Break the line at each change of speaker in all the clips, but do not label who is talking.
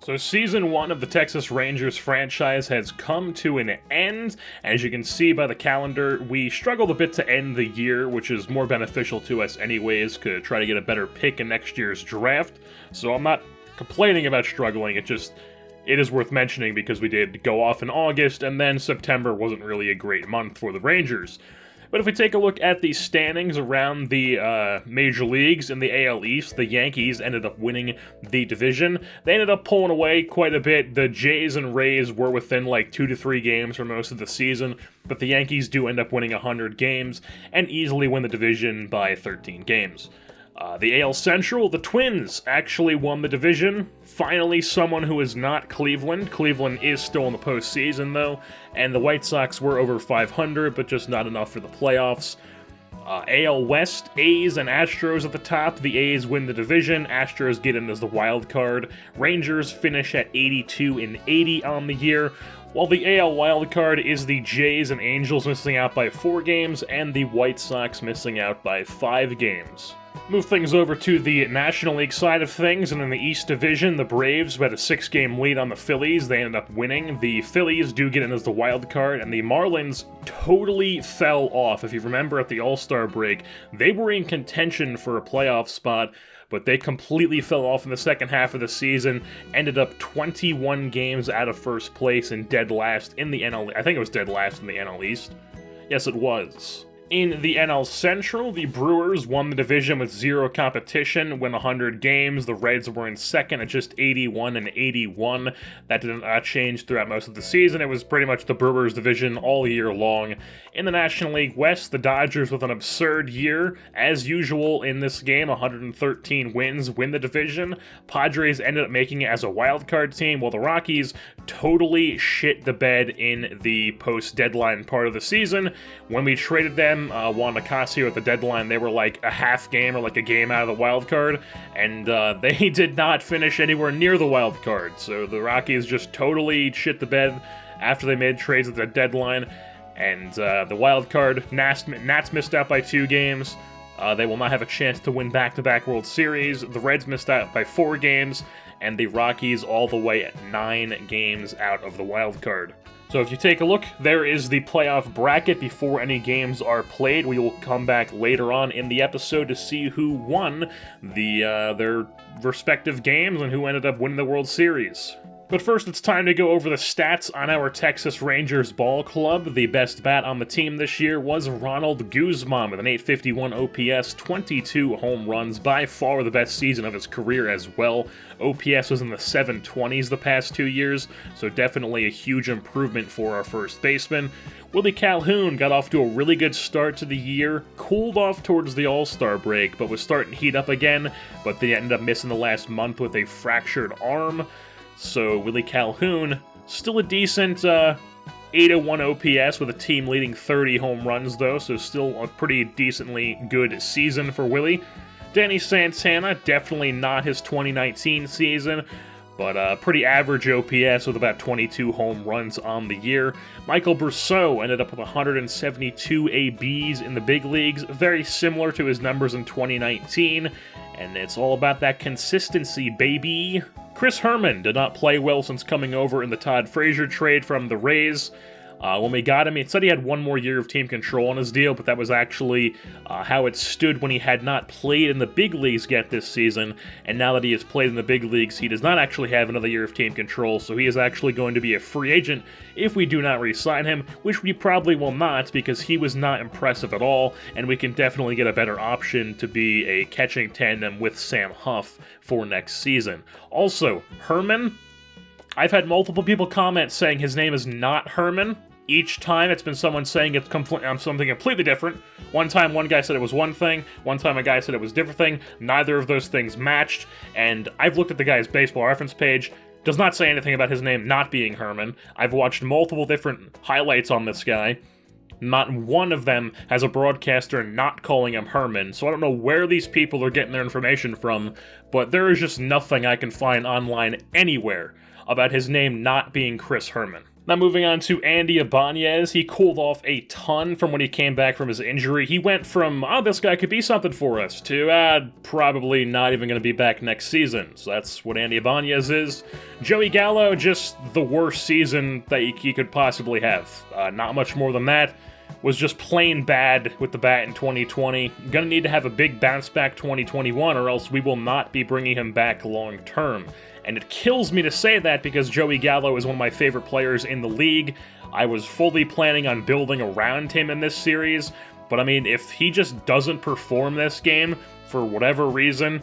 So Season 1 of the Texas Rangers franchise has come to an end. As you can see by the calendar, we struggled a bit to end the year, which is more beneficial to us anyways, to try to get a better pick in next year's draft. So I'm not complaining about struggling, it is worth mentioning because we did go off in August, and then September wasn't really a great month for the Rangers. But if we take a look at the standings around the major leagues in the AL East, the Yankees ended up winning the division. They ended up pulling away quite a bit. The Jays and Rays were within like 2 to 3 games for most of the season, but the Yankees do end up winning 100 games and easily win the division by 13 games. The AL Central, the Twins actually won the division. Finally, someone who is not Cleveland. Cleveland is still in the postseason, though, and the White Sox were over 500, but just not enough for the playoffs. AL West, A's and Astros at the top. The A's win the division. Astros get in as the wild card. Rangers finish at 82 and 80 on the year, while the AL wildcard is the Jays and Angels missing out by 4 games, and the White Sox missing out by 5 games. Move things over to the National League side of things, and in the East Division, the Braves had a 6-game lead on the Phillies. They ended up winning. The Phillies do get in as the wild card, and the Marlins totally fell off. If you remember at the All-Star break, they were in contention for a playoff spot, but they completely fell off in the second half of the season, ended up 21 games out of first place and dead last in the NL. I think it was dead last in the NL East. Yes, it was. In the NL Central, the Brewers won the division with 0 competition, win 100 games. The Reds were in second at just 81 and 81. That did not change throughout most of the season. It was pretty much the Brewers division all year long. In the National League West, the Dodgers with an absurd year. As usual in this game, 113 wins, win the division. Padres ended up making it as a wild card team, while the Rockies totally shit the bed in the post-deadline part of the season. When we traded them, Juan Nicasio at the deadline, they were like a half game or like a game out of the wild card, and they did not finish anywhere near the wild card. So the Rockies just totally shit the bed after they made trades at the deadline, and the wild card, Nats missed out by 2 games. They will not have a chance to win back-to-back World Series. The Reds missed out by 4 games, and the Rockies all the way at 9 games out of the wild card. So if you take a look, there is the playoff bracket before any games are played. We will come back later on in the episode to see who won their respective games and who ended up winning the World Series. But first, it's time to go over the stats on our Texas Rangers ball club. The best bat on the team this year was Ronald Guzman with an 851 OPS, 22 home runs, by far the best season of his career as well. OPS was in the 720s the past 2 years, so definitely a huge improvement for our first baseman. Willie Calhoun got off to a really good start to the year, cooled off towards the All-Star break, but was starting to heat up again, but they ended up missing the last month with a fractured arm. So Willie Calhoun, still a decent 801 OPS with a team leading 30 home runs though, so still a pretty decently good season for Willie. Danny Santana, definitely not his 2019 season, but pretty average OPS with about 22 home runs on the year. Michael Brousseau ended up with 172 ABs in the big leagues, very similar to his numbers in 2019, and it's all about that consistency, baby. Chris Herman did not play well since coming over in the Todd Frazier trade from the Rays. When we got him, it said he had 1 more year of team control on his deal, but that was actually how it stood when he had not played in the big leagues yet this season, and now that he has played in the big leagues, he does not actually have another year of team control, so he is actually going to be a free agent if we do not re-sign him, which we probably will not, because he was not impressive at all, and we can definitely get a better option to be a catching tandem with Sam Huff for next season. Also, Herman, I've had multiple people comment saying his name is not Herman. Each time it's been someone saying it's something completely different. One time one guy said it was one thing, one time a guy said it was a different thing. Neither of those things matched, and I've looked at the guy's baseball reference page. Does not say anything about his name not being Herman. I've watched multiple different highlights on this guy. Not one of them has a broadcaster not calling him Herman, so I don't know where these people are getting their information from, but there is just nothing I can find online anywhere about his name not being Chris Herman. Now moving on to Andy Ibanez, he cooled off a ton from when he came back from his injury. He went from, oh, this guy could be something for us, to, probably not even going to be back next season. So that's what Andy Ibanez is. Joey Gallo, just the worst season that he could possibly have. Not much more than that. Was just plain bad with the bat in 2020. Gonna need to have a big bounce back 2021 or else we will not be bringing him back long term. And it kills me to say that because Joey Gallo is one of my favorite players in the league. I was fully planning on building around him in this series, but I mean, if he just doesn't perform this game for whatever reason,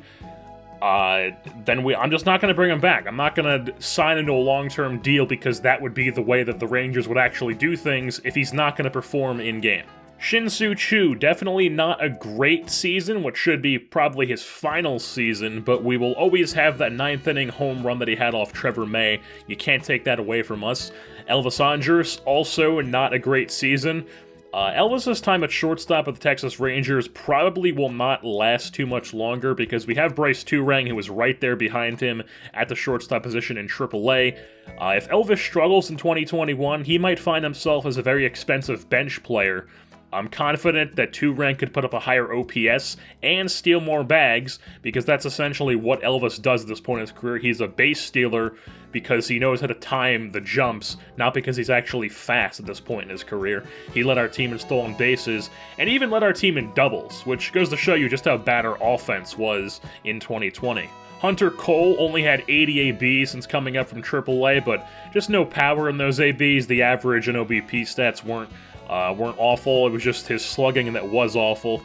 then I'm just not going to bring him back. I'm not going to sign into a long-term deal because that would be the way that the Rangers would actually do things if he's not going to perform in-game. Shin-Soo Choo, definitely not a great season, what should be probably his final season, but we will always have that 9th-inning home run that he had off Trevor May. You can't take that away from us. Elvis Andrus, also not a great season. Elvis's time at shortstop with the Texas Rangers probably will not last too much longer because we have Bryce Turang, who was right there behind him at the shortstop position in AAA. If Elvis struggles in 2021, he might find himself as a very expensive bench player. I'm confident that Turang could put up a higher OPS and steal more bags because that's essentially what Elvis does at this point in his career. He's a base stealer because he knows how to time the jumps, not because he's actually fast at this point in his career. He led our team in stolen bases and even led our team in doubles, which goes to show you just how bad our offense was in 2020. Hunter Cole only had 80 ABs since coming up from AAA, but just no power in those ABs. The average and OBP stats weren't awful. It was just his slugging that was awful.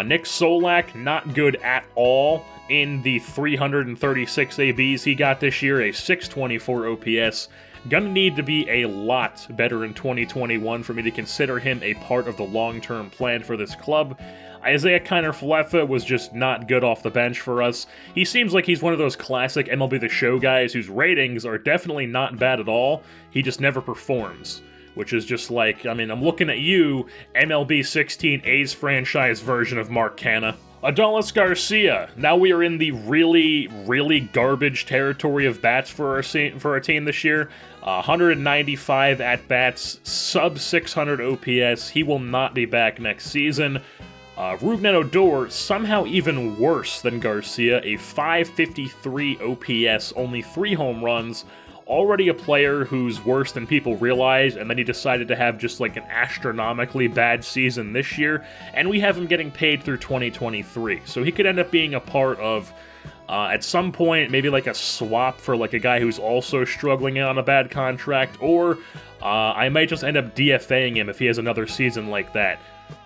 Nick Solak, not good at all in the 336 ABs he got this year, a 624 OPS. Gonna need to be a lot better in 2021 for me to consider him a part of the long-term plan for this club. Isaiah Kiner-Falefa was just not good off the bench for us. He seems like he's one of those classic MLB The Show guys whose ratings are definitely not bad at all. He just never performs. Which is just like, I mean, I'm looking at you, MLB 16 A's franchise version of Mark Canha. Adolis Garcia. Now we are in the really, really garbage territory of bats for our team this year. 195 at-bats, sub-600 OPS. He will not be back next season. Rougned Odor, somehow even worse than Garcia, a 553 OPS, only 3 home runs. Already a player who's worse than people realize, and then he decided to have just like an astronomically bad season this year, and we have him getting paid through 2023. So he could end up being a part of, at some point, maybe like a swap for like a guy who's also struggling on a bad contract, or I might just end up DFAing him if he has another season like that.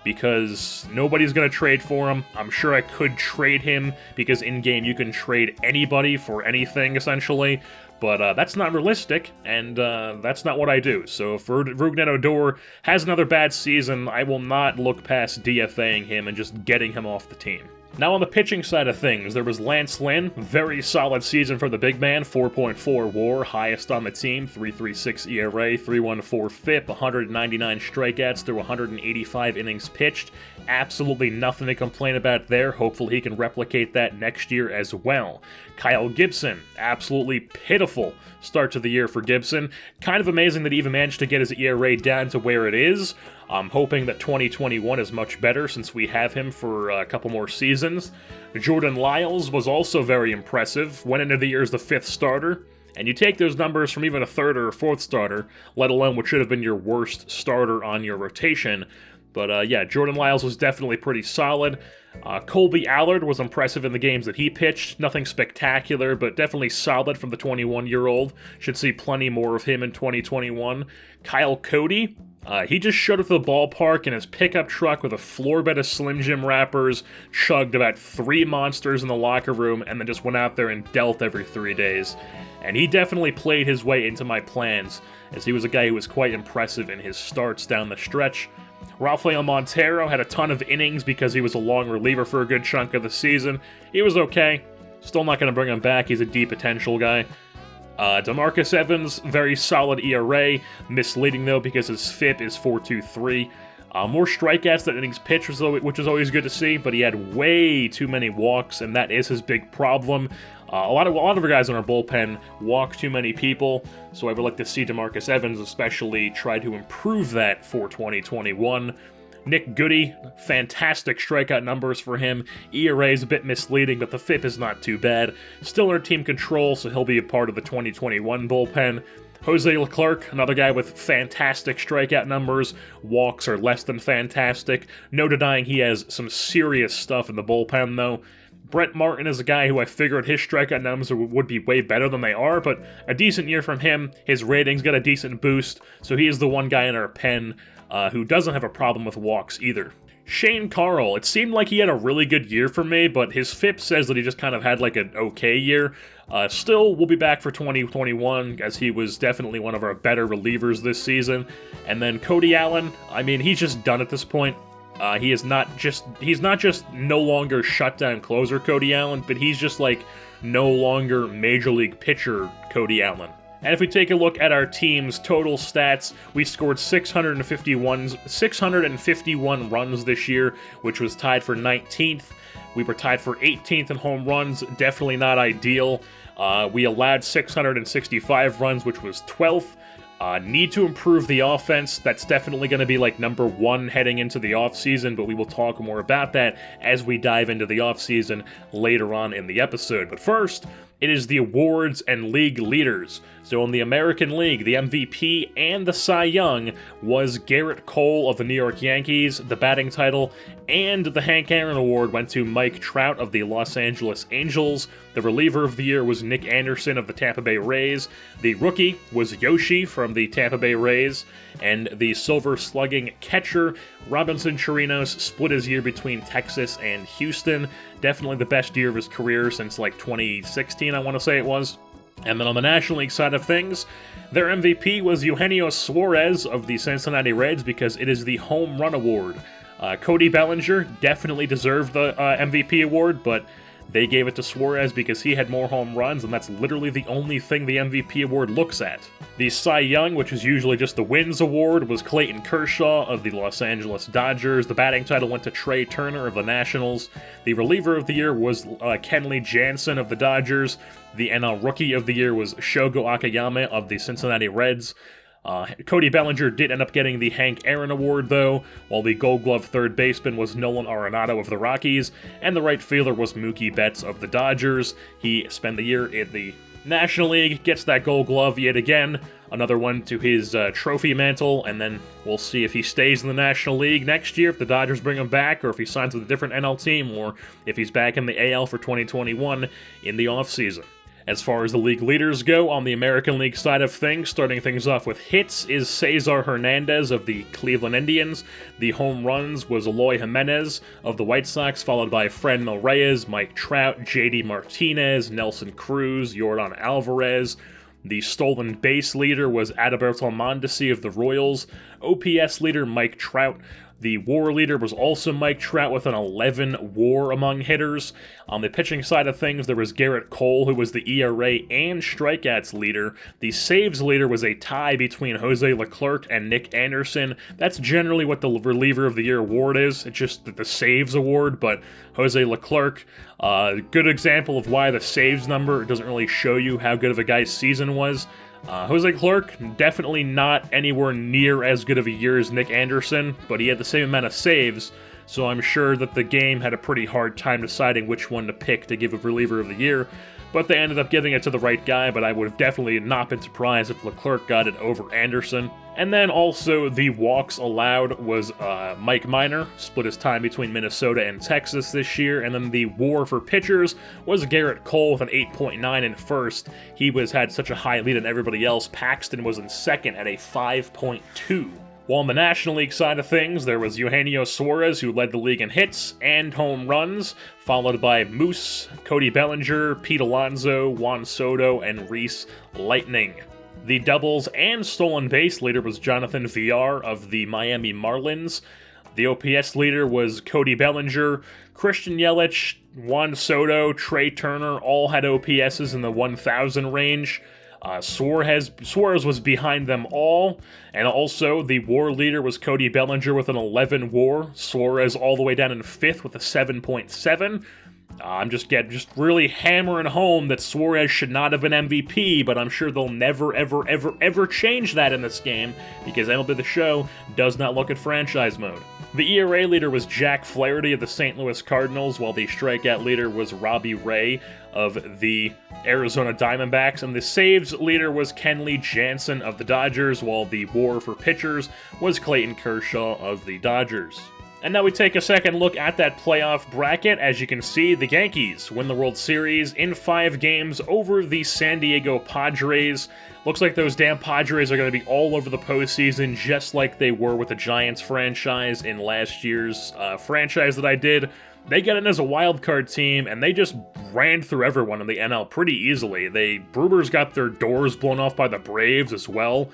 Because nobody's going to trade for him. I'm sure I could trade him, because in-game you can trade anybody for anything, essentially. But that's not realistic, and that's not what I do. So if Rougned Odor has another bad season, I will not look past DFAing him and just getting him off the team. Now on the pitching side of things, there was Lance Lynn, very solid season for the big man, 4.4 WAR, highest on the team, 3.36 ERA, 3.14 FIP, 199 strikeouts through 185 innings pitched. Absolutely nothing to complain about there. Hopefully he can replicate that next year as well. Kyle Gibson, absolutely pitiful start to the year for Gibson. Kind of amazing that he even managed to get his ERA down to where it is. I'm hoping that 2021 is much better since we have him for a couple more seasons. Jordan Lyles was also very impressive. Went into the year as the 5th starter. And you take those numbers from even a 3rd or 4th starter, let alone what should have been your worst starter on your rotation. But yeah, Jordan Lyles was definitely pretty solid. Colby Allard was impressive in the games that he pitched. Nothing spectacular, but definitely solid from the 21-year-old. Should see plenty more of him in 2021. Kyle Cody, he just showed up to the ballpark in his pickup truck with a floor bed of Slim Jim wrappers, chugged about 3 monsters in the locker room, and then just went out there and dealt every 3 days. And he definitely played his way into my plans, as he was a guy who was quite impressive in his starts down the stretch. Rafael Montero had a ton of innings because he was a long reliever for a good chunk of the season. He was okay. Still not going to bring him back. He's a D potential guy. DeMarcus Evans, very solid ERA. Misleading, though, because his FIP is 4.23. More strikeouts than innings pitched, which is always good to see, but he had way too many walks, and that is his big problem. A lot of our guys in our bullpen walk too many people, so I would like to see DeMarcus Evans especially try to improve that for 2021. Nick Goody, fantastic strikeout numbers for him. ERA is a bit misleading, but the FIP is not too bad. Still under team control, so he'll be a part of the 2021 bullpen. Jose Leclerc, another guy with fantastic strikeout numbers. Walks are less than fantastic. No denying he has some serious stuff in the bullpen, though. Brett Martin is a guy who I figured his strikeout numbers would be way better than they are, but a decent year from him. His ratings got a decent boost, so he is the one guy in our pen who doesn't have a problem with walks either. Shane Carl, it seemed like he had a really good year for me, but his FIP says that he just kind of had like an okay year. Still, we'll be back for 2021, as he was definitely one of our better relievers this season. And then Cody Allen, I mean, he's just done at this point. He's not just no longer shutdown closer Cody Allen, but he's just like no longer major league pitcher Cody Allen. And if we take a look at our team's total stats, we scored 651 runs this year, which was tied for 19th. We were tied for 18th in home runs, definitely not ideal. We allowed 665 runs, which was 12th. Need to improve the offense. That's definitely going to be like number one heading into the offseason, but we will talk more about that as we dive into the offseason later on in the episode. But first, it is the awards and league leaders. So in the American League, the MVP and the Cy Young was Garrett Cole of the New York Yankees. The batting title and the Hank Aaron Award went to Mike Trout of the Los Angeles Angels. The reliever of the year was Nick Anderson of the Tampa Bay Rays. The rookie was Yoshi from the Tampa Bay Rays. And the silver slugging catcher, Robinson Chirinos, split his year between Texas and Houston. Definitely the best year of his career since like 2016, I want to say it was. And then on the National League side of things, their MVP was Eugenio Suarez of the Cincinnati Reds because it is the home run award. Cody Bellinger definitely deserved the MVP award, but they gave it to Suarez because he had more home runs, and that's literally the only thing the MVP award looks at. The Cy Young, which is usually just the wins award, was Clayton Kershaw of the Los Angeles Dodgers. The batting title went to Trey Turner of the Nationals. The reliever of the year was Kenley Jansen of the Dodgers. The NL Rookie of the Year was Shogo Akiyama of the Cincinnati Reds. Cody Bellinger did end up getting the Hank Aaron Award, though, while the Gold Glove third baseman was Nolan Arenado of the Rockies, and the right fielder was Mookie Betts of the Dodgers. He spent the year in the National League, gets that Gold Glove yet again, another one to his trophy mantle, and then we'll see if he stays in the National League next year, if the Dodgers bring him back, or if he signs with a different NL team, or if he's back in the AL for 2021 in the offseason. As far as the league leaders go, on the American League side of things, starting things off with hits is Cesar Hernandez of the Cleveland Indians. The home runs was Eloy Jimenez of the White Sox, followed by Franmil Reyes, Mike Trout, JD Martinez, Nelson Cruz, Yordan Alvarez. The stolen base leader was Adalberto Mondesi of the Royals. OPS leader Mike Trout. The WAR leader was also Mike Trout with an 11 WAR among hitters. On the pitching side of things, there was Garrett Cole, who was the ERA and strikeouts leader. The saves leader was a tie between Jose Leclerc and Nick Anderson. That's generally what the reliever of the year award is. It's just the saves award, but Jose Leclerc, good example of why the saves number doesn't really show you how good of a guy's season was. Jose Leclerc, definitely not anywhere near as good of a year as Nick Anderson, but he had the same amount of saves, so I'm sure that the game had a pretty hard time deciding which one to pick to give a reliever of the year, but they ended up giving it to the right guy, but I would have definitely not been surprised if Leclerc got it over Anderson. And then also the walks allowed was Mike Minor, split his time between Minnesota and Texas this year, and then the WAR for pitchers was Garrett Cole with an 8.9 in first. He had such a high lead on everybody else. Paxton was in second at a 5.2. While on the National League side of things, there was Eugenio Suarez, who led the league in hits and home runs, followed by Moose, Cody Bellinger, Pete Alonso, Juan Soto, and Reese Lightning. The doubles and stolen base leader was Jonathan Villar of the Miami Marlins. The OPS leader was Cody Bellinger. Christian Yelich, Juan Soto, Trey Turner all had OPSs in the 1,000 range. Suarez was behind them all, and also the WAR leader was Cody Bellinger with an 11 WAR. Suarez all the way down in 5th with a 7.7. I'm just really hammering home that Suarez should not have been MVP, but I'm sure they'll never, ever, ever, ever change that in this game, because MLB The Show does not look at franchise mode. The ERA leader was Jack Flaherty of the St. Louis Cardinals, while the strikeout leader was Robbie Ray of the Arizona Diamondbacks, and the saves leader was Kenley Jansen of the Dodgers, while the WAR for pitchers was Clayton Kershaw of the Dodgers. And now we take a second look at that playoff bracket. As you can see, the Yankees win the World Series in 5 games over the San Diego Padres. Looks like those damn Padres are going to be all over the postseason, just like they were with the Giants franchise in last year's franchise that I did. They got in as a wild card team, and they just ran through everyone in the NL pretty easily. Brewers got their doors blown off by the Braves as well.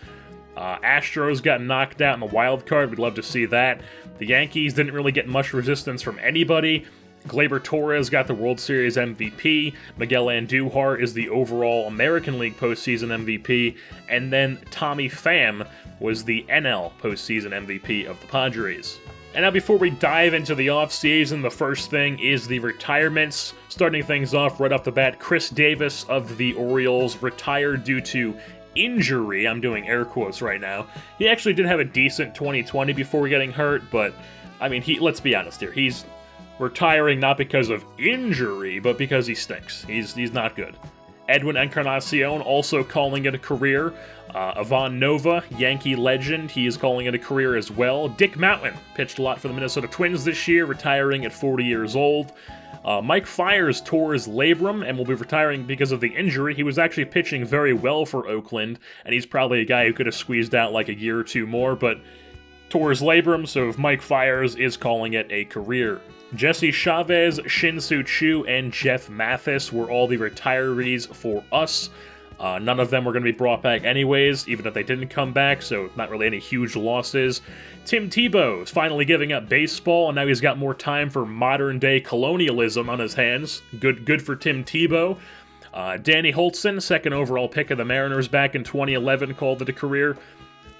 Astros got knocked out in the wild card. We'd love to see that. The Yankees didn't really get much resistance from anybody. Gleyber Torres got the World Series MVP. Miguel Andujar is the overall American League postseason MVP. And then Tommy Pham was the NL postseason MVP of the Padres. And now before we dive into the offseason, the first thing is the retirements. Starting things off right off the bat, Chris Davis of the Orioles retired due to injury. I'm doing air quotes right now. He actually did have a decent 2020 before getting hurt, but I mean, let's be honest here. He's retiring not because of injury, but because he stinks. He's not good. Edwin Encarnacion also calling it a career. Ivan Nova, Yankee legend, he is calling it a career as well. Dick Mountain pitched a lot for the Minnesota Twins this year, retiring at 40 years old. Mike Fiers tore his labrum and will be retiring because of the injury. He was actually pitching very well for Oakland, and he's probably a guy who could have squeezed out like a year or two more, but tore his labrum, so Mike Fiers is calling it a career. Jesse Chavez, Shin-Soo Choo, and Jeff Mathis were all the retirees for us. None of them were going to be brought back anyways, even if they didn't come back, so not really any huge losses. Tim Tebow is finally giving up baseball, and now he's got more time for modern-day colonialism on his hands. Good for Tim Tebow. Danny Holtzen, second overall pick of the Mariners back in 2011, called it a career.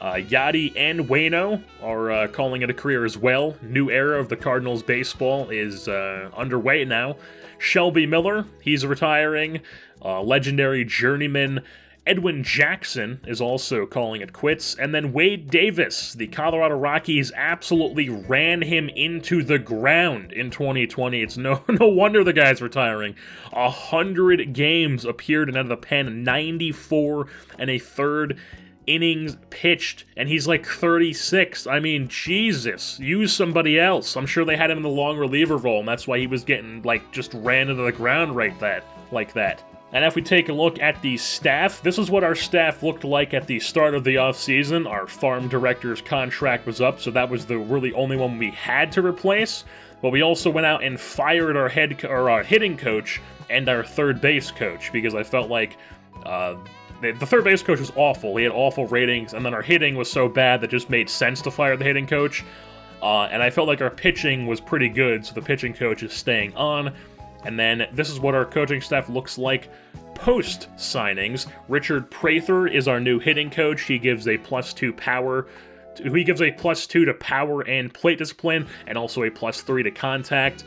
Yadi and Waino are calling it a career as well. New era of the Cardinals baseball is underway now. Shelby Miller, he's retiring. Legendary journeyman Edwin Jackson is also calling it quits. And then Wade Davis, the Colorado Rockies absolutely ran him into the ground in 2020. It's no wonder the guy's retiring. 100 games appeared and out of the pen, 94 and a third innings pitched, and he's like 36. I mean, Jesus, use somebody else. I'm sure they had him in the long reliever role, and that's why he was getting, just ran into the ground like that. And if we take a look at the staff, this is what our staff looked like at the start of the offseason. Our farm director's contract was up, so that was the really only one we had to replace. But we also went out and fired our hitting coach and our third base coach, because I felt like the third base coach was awful. He had awful ratings, and then our hitting was so bad that it just made sense to fire the hitting coach. And I felt like our pitching was pretty good, so the pitching coach is staying on. And then this is what our coaching staff looks like post-signings. Richard Prather is our new hitting coach. He gives a +2 power. He gives a +2 to power and plate discipline, and also a +3 to contact.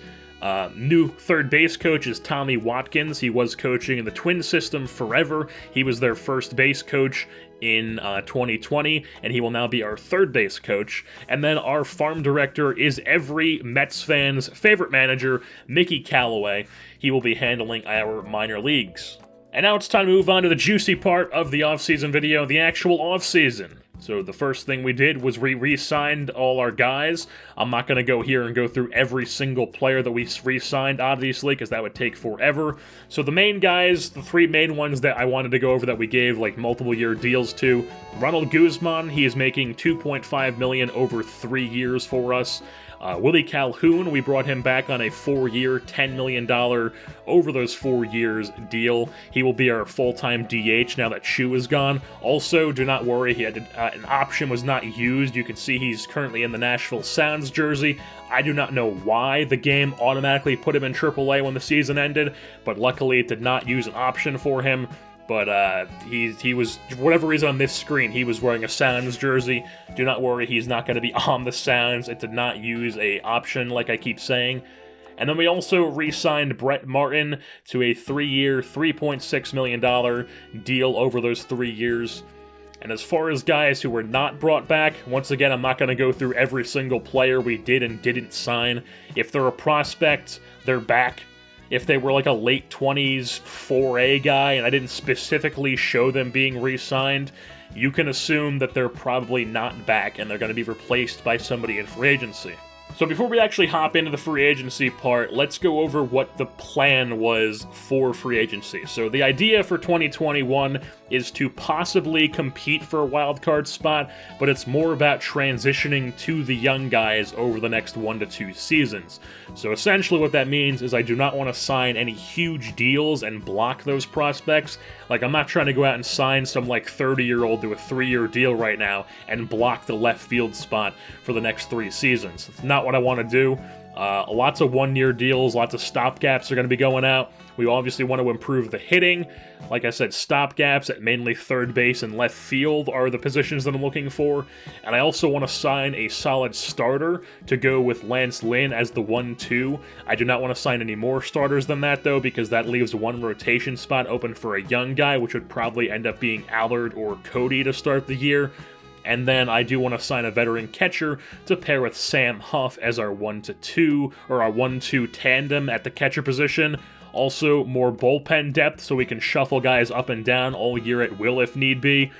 New third base coach is Tommy Watkins. He was coaching in the Twin system forever. He was their first base coach in 2020, and he will now be our third base coach. And then our farm director is every Mets fan's favorite manager, Mickey Callaway. He will be handling our minor leagues. And now it's time to move on to the juicy part of the offseason video, the actual offseason. So the first thing we did was we re-signed all our guys. I'm not going to go here and go through every single player that we re-signed, obviously, because that would take forever. So the main guys, the 3 main ones that I wanted to go over that we gave multiple year deals to. Ronald Guzman, he is making $2.5 million over 3 years for us. Willie Calhoun, we brought him back on a 4-year, $10 million over those 4 years deal. He will be our full-time DH now that Chu is gone. Also, do not worry, he had an option was not used. You can see he's currently in the Nashville Sounds jersey. I do not know why the game automatically put him in AAA when the season ended, but luckily it did not use an option for him. But he was, for whatever reason on this screen, he was wearing a Sounds jersey. Do not worry, he's not going to be on the Sounds. It did not use a option, like I keep saying. And then we also re-signed Brett Martin to a 3-year, $3.6 million deal over those 3 years. And as far as guys who were not brought back, once again, I'm not going to go through every single player we did and didn't sign. If they're a prospect, they're back. If they were like a late 20s 4A guy and I didn't specifically show them being re-signed, you can assume that they're probably not back and they're going to be replaced by somebody in free agency. So before we actually hop into the free agency part, let's go over what the plan was for free agency. So the idea for 2021 is to possibly compete for a wildcard spot, but it's more about transitioning to the young guys over the next 1 to 2 seasons. So essentially what that means is I do not want to sign any huge deals and block those prospects. Like, I'm not trying to go out and sign some like 30-year-old to a 3-year deal right now and block the left field spot for the next 3 seasons. It's not what I want to do. Lots of 1-year deals, lots of stopgaps are going to be going out. We obviously want to improve the hitting. Like I said, stopgaps at mainly third base and left field are the positions that I'm looking for. And I also want to sign a solid starter to go with Lance Lynn as the 1-2. I do not want to sign any more starters than that, though, because that leaves one rotation spot open for a young guy, which would probably end up being Allard or Cody to start the year. And then I do want to sign a veteran catcher to pair with Sam Huff as our 1-2, or our 1-2 tandem at the catcher position. Also, more bullpen depth so we can shuffle guys up and down all year at will if need be.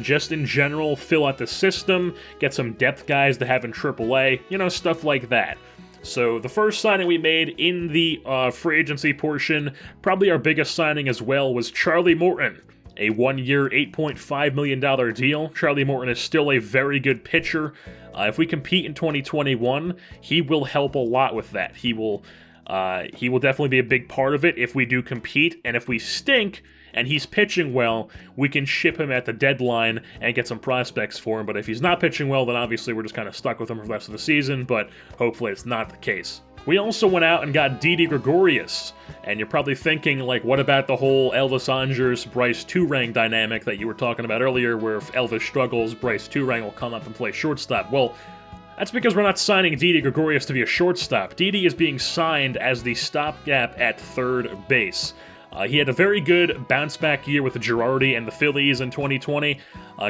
Just in general, fill out the system, get some depth guys to have in AAA, you know, stuff like that. So the first signing we made in the free agency portion, probably our biggest signing as well, was Charlie Morton. A 1-year, $8.5 million deal. Charlie Morton is still a very good pitcher. If we compete in 2021, he will help a lot with that. He will definitely be a big part of it if we do compete, and if we stink and he's pitching well, we can ship him at the deadline and get some prospects for him. But if he's not pitching well, then obviously we're just kind of stuck with him for the rest of the season, but hopefully it's not the case. We also went out and got Didi Gregorius, and you're probably thinking, like, what about the whole Elvis Andrus, Bryce Turang dynamic that you were talking about earlier, where if Elvis struggles, Bryce Turang will come up and play shortstop? Well, that's because we're not signing Didi Gregorius to be a shortstop. Didi is being signed as the stopgap at third base. He had a very good bounce-back year with the Girardi and the Phillies in 2020,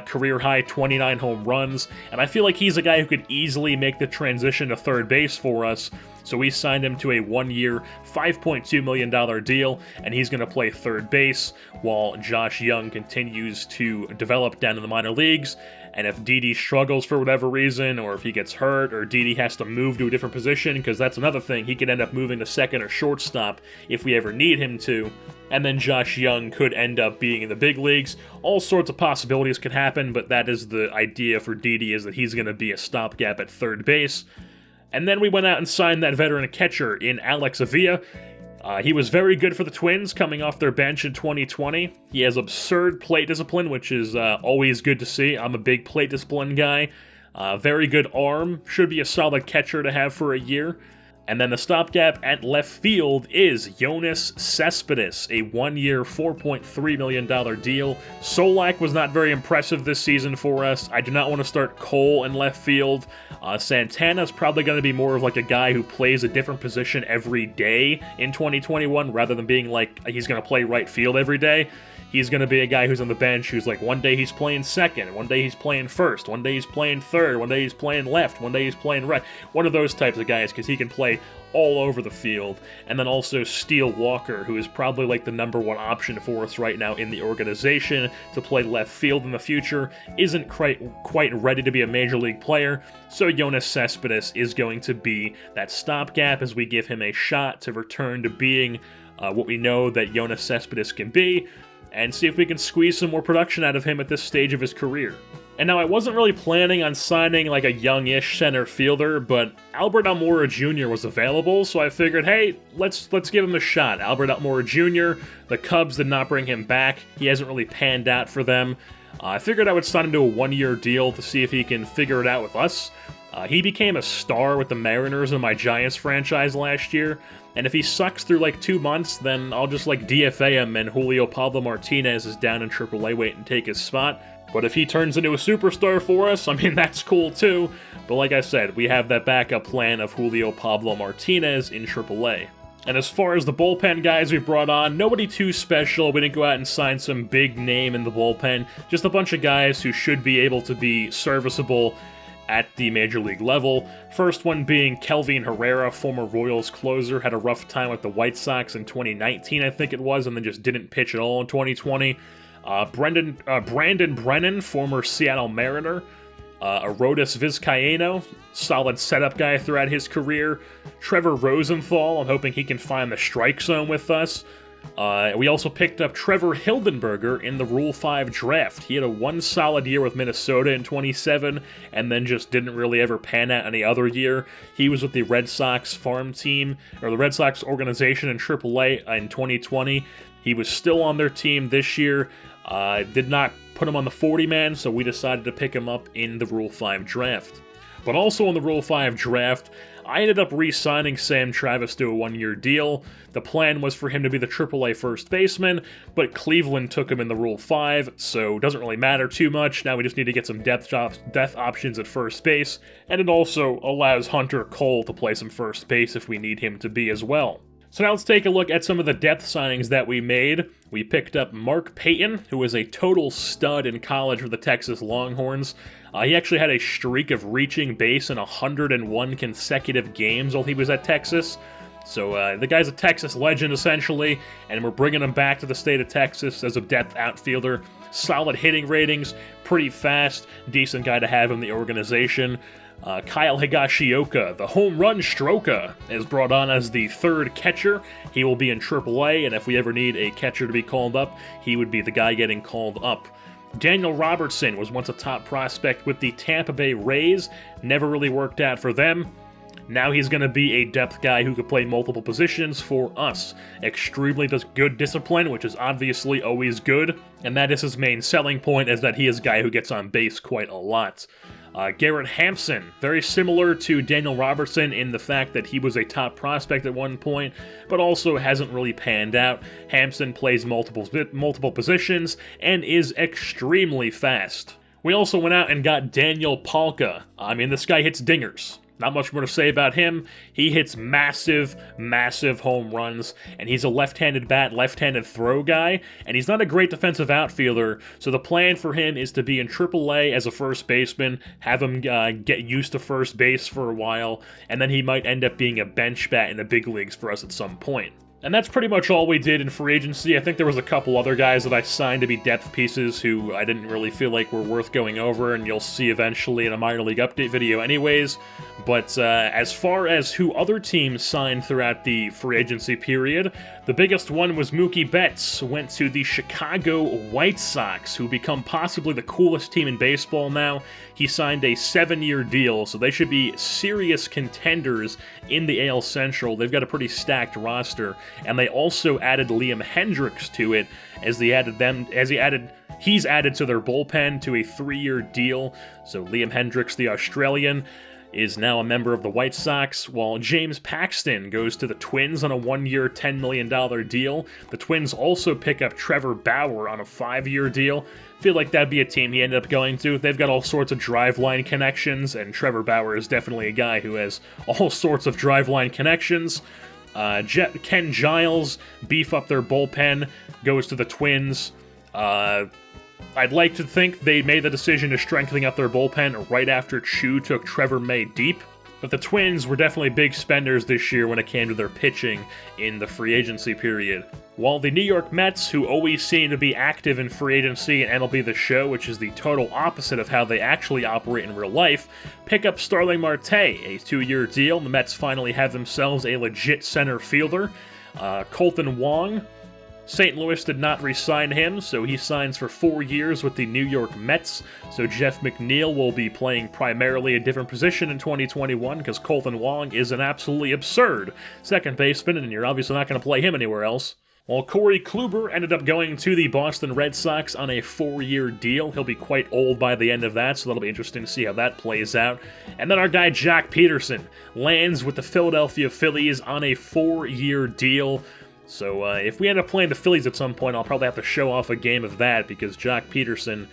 career-high 29 home runs, and I feel like he's a guy who could easily make the transition to third base for us, so we signed him to a 1-year, $5.2 million deal, and he's going to play third base while Josh Young continues to develop down in the minor leagues. And if Didi struggles for whatever reason, or if he gets hurt, or Didi has to move to a different position, because that's another thing, he could end up moving to second or shortstop if we ever need him to, and then Josh Young could end up being in the big leagues. All sorts of possibilities could happen, but that is the idea for Didi, is that he's going to be a stopgap at third base. And then we went out and signed that veteran catcher in Alex Avila. He was very good for the Twins coming off their bench in 2020. He has absurd plate discipline, which is always good to see. I'm a big plate discipline guy. Very good arm. Should be a solid catcher to have for a year. And then the stopgap at left field is Yoenis Cespedes, a 1-year, $4.3 million deal. Solak was not very impressive this season for us. I do not want to start Cole in left field. Santana's probably going to be more of like a guy who plays a different position every day in 2021, rather than being like he's going to play right field every day. He's going to be a guy who's on the bench who's like, one day he's playing second, one day he's playing first, one day he's playing third, one day he's playing left, one day he's playing right. One of those types of guys, because he can play all over the field. And then also Steele Walker, who is probably like the number one option for us right now in the organization to play left field in the future, isn't quite ready to be a major league player. So Yoenis Cespedes is going to be that stopgap as we give him a shot to return to being what we know that Yoenis Cespedes can be, and see if we can squeeze some more production out of him at this stage of his career. And now I wasn't really planning on signing like a youngish center fielder, but Albert Almora Jr. was available, so I figured, hey, let's give him a shot. Albert Almora Jr., the Cubs did not bring him back. He hasn't really panned out for them. I figured I would sign him to a 1-year deal to see if he can figure it out with us. He became a star with the Mariners in my Giants franchise last year, and if he sucks through like 2 months, then I'll just like DFA him and Julio Pablo Martinez is down in AAA weight and take his spot. But if he turns into a superstar for us, I mean, that's cool too. But like I said, we have that backup plan of Julio Pablo Martinez in AAA. And as far as the bullpen guys we brought on, nobody too special. We didn't go out and sign some big name in the bullpen. Just a bunch of guys who should be able to be serviceable at the major league level. First one being Kelvin Herrera, former Royals closer, had a rough time with the White Sox in 2019, I think it was, and then just didn't pitch at all in 2020. Brandon Brennan, former Seattle Mariner. Arodys Vizcaíno, solid setup guy throughout his career. Trevor Rosenthal, I'm hoping he can find the strike zone with us. We also picked up Trevor Hildenberger in the Rule 5 draft. He had a one solid year with Minnesota in 27, and then just didn't really ever pan out any other year. He was with the Red Sox farm team, or the Red Sox organization in AAA in 2020. He was still on their team this year. Did not put him on the 40-man, so we decided to pick him up in the Rule 5 draft. But also in the Rule 5 draft, I ended up re-signing Sam Travis to a one-year deal. The plan was for him to be the AAA first baseman, but Cleveland took him in the Rule 5, so it doesn't really matter too much. Now we just need to get some depth options at first base, and it also allows Hunter Cole to play some first base if we need him to be as well. So now let's take a look at some of the depth signings that we made. We picked up Mark Payton, who was a total stud in college for the Texas Longhorns. He actually had a streak of reaching base in 101 consecutive games while he was at Texas. So the guy's a Texas legend, essentially, and we're bringing him back to the state of Texas as a depth outfielder. Solid hitting ratings, pretty fast, decent guy to have in the organization. Kyle Higashioka, the home run stroker, is brought on as the third catcher. He will be in AAA, and if we ever need a catcher to be called up, he would be the guy getting called up. Daniel Robertson was once a top prospect with the Tampa Bay Rays, never really worked out for them. Now he's going to be a depth guy who could play multiple positions for us. Extremely good discipline, which is obviously always good, and that is his main selling point, is that he is a guy who gets on base quite a lot. Garrett Hampson, very similar to Daniel Robertson in the fact that he was a top prospect at one point, but also hasn't really panned out. Hampson plays multiple positions and is extremely fast. We also went out and got Daniel Palka. I mean, this guy hits dingers. Not much more to say about him. He hits massive, massive home runs, and he's a left-handed bat, left-handed throw guy, and he's not a great defensive outfielder, so the plan for him is to be in AAA as a first baseman, have him get used to first base for a while, and then he might end up being a bench bat in the big leagues for us at some point. And that's pretty much all we did in free agency. I think there was a couple other guys that I signed to be depth pieces who I didn't really feel like were worth going over, and you'll see eventually in a minor league update video anyways. But as far as who other teams signed throughout the free agency period, the biggest one was Mookie Betts, went to the Chicago White Sox, who become possibly the coolest team in baseball now. He signed a 7-year deal, so they should be serious contenders in the AL Central. They've got a pretty stacked roster. And they also added Liam Hendriks to it he's added to their bullpen to a 3-year deal. So Liam Hendriks, the Australian, is now a member of the White Sox, while James Paxton goes to the Twins on a 1-year, $10 million deal. The Twins also pick up Trevor Bauer on a 5-year deal. Feel like that'd be a team he ended up going to. They've got all sorts of driveline connections, and Trevor Bauer is definitely a guy who has all sorts of driveline connections. Ken Giles, beef up their bullpen, goes to the Twins. I'd like to think they made the decision to strengthening up their bullpen right after Chu took Trevor May deep, but the Twins were definitely big spenders this year when it came to their pitching in the free agency period. While the New York Mets, who always seem to be active in free agency and MLB The Show, which is the total opposite of how they actually operate in real life, pick up Starling Marte, a 2-year deal. The Mets finally have themselves a legit center fielder. Colton Wong, St. Louis did not re-sign him, so he signs for 4 years with the New York Mets. So Jeff McNeil will be playing primarily a different position in 2021 because Colton Wong is an absolutely absurd second baseman, and you're obviously not going to play him anywhere else. Well, Corey Kluber ended up going to the Boston Red Sox on a 4-year deal. He'll be quite old by the end of that, so that'll be interesting to see how that plays out. And then our guy Jock Peterson lands with the Philadelphia Phillies on a 4-year deal. So if we end up playing the Phillies at some point, I'll probably have to show off a game of that, because Jock Peterson,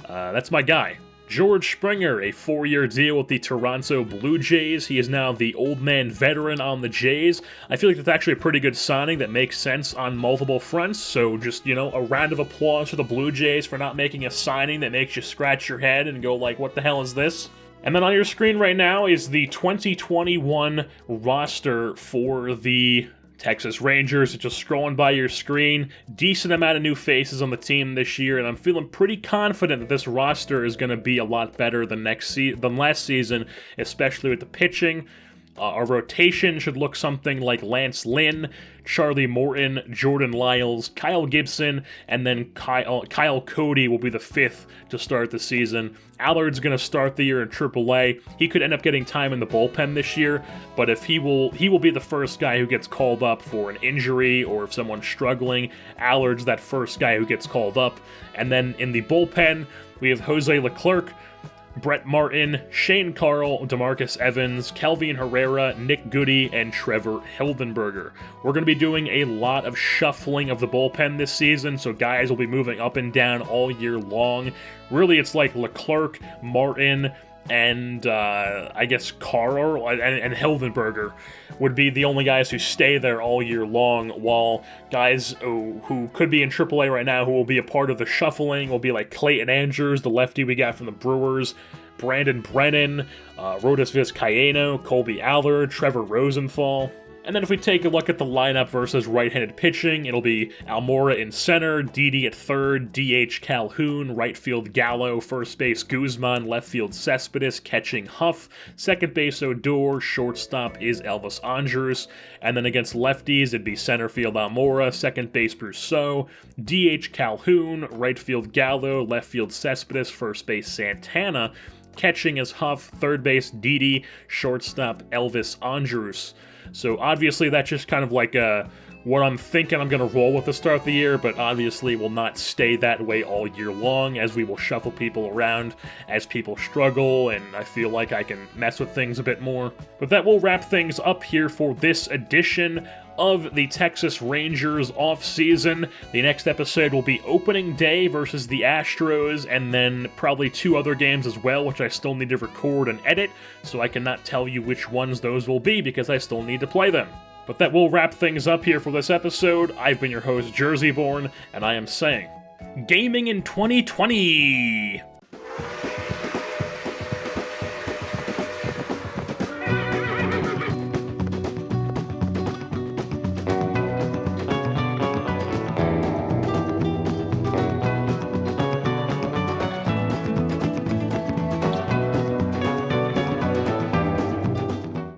that's my guy. George Springer, a 4-year deal with the Toronto Blue Jays. He is now the old man veteran on the Jays. I feel like that's actually a pretty good signing that makes sense on multiple fronts. So just, you know, a round of applause for the Blue Jays for not making a signing that makes you scratch your head and go like, what the hell is this? And then on your screen right now is the 2021 roster for the Texas Rangers. Just scrolling by your screen, decent amount of new faces on the team this year, and I'm feeling pretty confident that this roster is going to be a lot better than last season, especially with the pitching. Our rotation should look something like Lance Lynn, Charlie Morton, Jordan Lyles, Kyle Gibson, and then Kyle Cody will be the 5th to start the season. Allard's going to start the year in AAA. He could end up getting time in the bullpen this year, but if he will be the first guy who gets called up for an injury or if someone's struggling. Allard's that first guy who gets called up. And then in the bullpen, we have Jose Leclerc, Brett Martin, Shane Carl, DeMarcus Evans, Kelvin Herrera, Nick Goody, and Trevor Hildenberger. We're going to be doing a lot of shuffling of the bullpen this season, so guys will be moving up and down all year long. Really, it's like Leclerc, Martin, and I guess Carl and Hildenberger would be the only guys who stay there all year long, while guys who could be in AAA right now who will be a part of the shuffling will be like Clayton Andrews, the lefty we got from the Brewers, Brandon Brennan, Rodis Vizcaíno, Colby Allard, Trevor Rosenthal. And then if we take a look at the lineup versus right-handed pitching, it'll be Almora in center, Didi at third, DH Calhoun, right field Gallo, first base Guzman, left field Cespedes, catching Huff, second base Odor, shortstop is Elvis Andrus, and then against lefties it'd be center field Almora, second base Brousseau, DH Calhoun, right field Gallo, left field Cespedes, first base Santana, catching is Huff, third base Didi, shortstop Elvis Andrus. So obviously that's just kind of like what I'm thinking I'm going to roll with to start the year, but obviously will not stay that way all year long, as we will shuffle people around as people struggle, and I feel like I can mess with things a bit more. But that will wrap things up here for this edition of the Texas Rangers offseason. The next episode will be opening day versus the Astros, and then probably 2 other games as well, which I still need to record and edit, so I cannot tell you which ones those will be because I still need to play them. But that will wrap things up here for this episode. I've been your host, Jerseyborn, and I am saying, gaming in 2020!